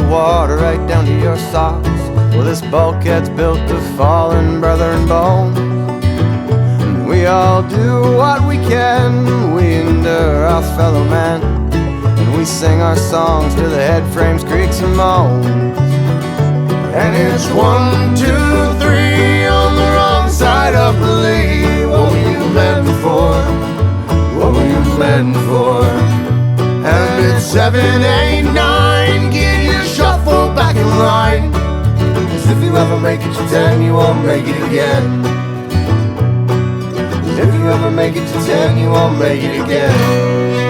water right down to your socks. Well, this bulkhead's built of fallen brethren bones. We all do what we can, we endure our fellow men, and we sing our songs to the head frames, creaks and moans. And it's 1, 2, 3 on the wrong side of the lead. What were you meant for? What were you meant for? And it's 7, 8, 9, get you shuffle back in line. 'Cause if you ever make it to 10, you won't make it again. 'Cause if you ever make it to 10, you won't make it again.